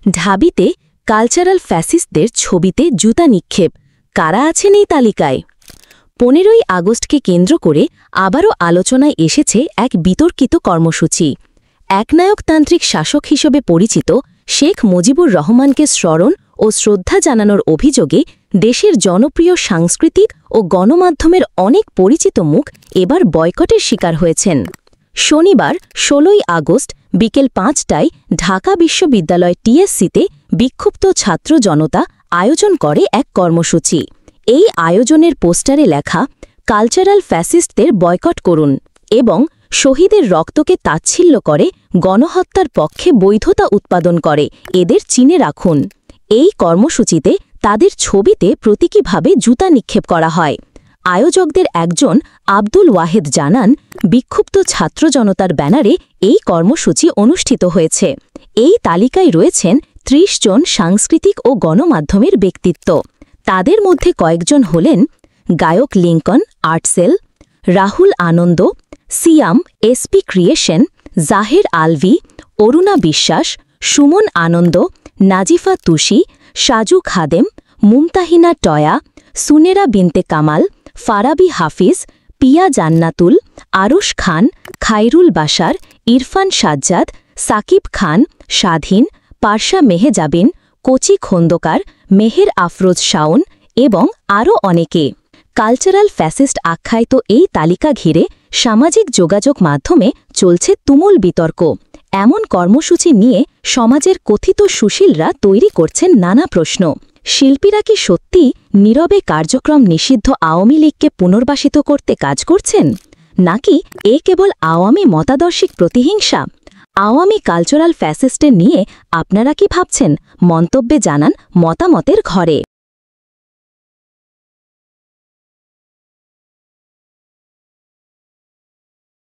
ঢাবিতে cultural ফ্যাসিস্টদের ছবিতে জুতা নিক্ষেপ, কারা আছেন এই তালিকায়? 15ই আগস্টকে কেন্দ্র করে আবারও আলোচনায় এসেছে এক বিতর্কিত কর্মসূচি। একনায়কতান্ত্রিক শাসক হিসেবে পরিচিত শেখ মুজিবুর রহমানকে স্মরণ ও শ্রদ্ধা জানানোর অভিযোগে দেশের জনপ্রিয় সাংস্কৃতিক ও গণমাধ্যমের অনেক পরিচিত মুখ এবার বয়কটের শিকার হয়েছেন। শনিবার 16ই আগস্ট বিকেল 5টায় ঢাকা বিশ্ববিদ্যালয় টিএসসিতে বিক্ষুব্ধ ছাত্র জনতা আয়োজন করে এক কর্মসূচি। এই আয়োজনের পোস্টারে লেখা কালচারাল ফ্যাসিস্টদের বয়কট করুন এবং শহীদের রক্তকে তাচ্ছিল্য করে গণহত্যার পক্ষে বৈধতা উৎপাদন করে এদের চিনে রাখুন। এই কর্মসূচিতে তাদের ছবিতে প্রতীকীভাবে জুতা নিক্ষেপ করা হয়। আয়োজকদের একজন আব্দুল ওয়াহেদ জানান, বিক্ষুব্ধ ছাত্র জনতার ব্যানারে এই কর্মসূচি অনুষ্ঠিত হয়েছে। এই তালিকায় রয়েছেন 30 জন সাংস্কৃতিক ও গণমাধ্যমের ব্যক্তিত্ব। তাদের মধ্যে কয়েকজন হলেন গায়ক লিঙ্কন আর্টসেল, রাহুল আনন্দ, সিয়াম এসপি ক্রিয়েশন, জাহের আলভি, অরুণা বিশ্বাস, সুমন আনন্দ, নাজিফা তুষি, সাজু খাদেম, মুমতাহিনা টয়া, সুনেরা বিনতে কামাল, ফারাবি হাফিজ, পিয়া জান্নাতুল, আরুশ খান, খাইরুল বাশার, ইরফান সাজ্জাদ, সাকিব খান, স্বাধীন, পারশা মেহেজাবিন, কোচি খন্দকার, মেহের আফরোজ শাওন এবং আরও অনেকে। কালচারাল ফ্যাসিস্ট আখ্যায়িত এই তালিকা ঘিরে সামাজিক যোগাযোগ মাধ্যমে চলছে তুমুল বিতর্ক। এমন কর্মসূচি নিয়ে সমাজের কথিত সুশীলরা তৈরি করছেন নানা প্রশ্ন। শিল্পীরা কি সত্যি নীরবে কার্যক্রম নিষিদ্ধ আওয়ামী লীগকে পুনর্বাসিত করতে কাজ করছেন, নাকি এ কেবল আওয়ামী মতাদর্শিক প্রতিহিংসা? আওয়ামী কালচারাল ফ্যাসিস্টের নিয়ে আপনারা কি ভাবছেন? মন্তব্যে জানান মতামতের ঘরে।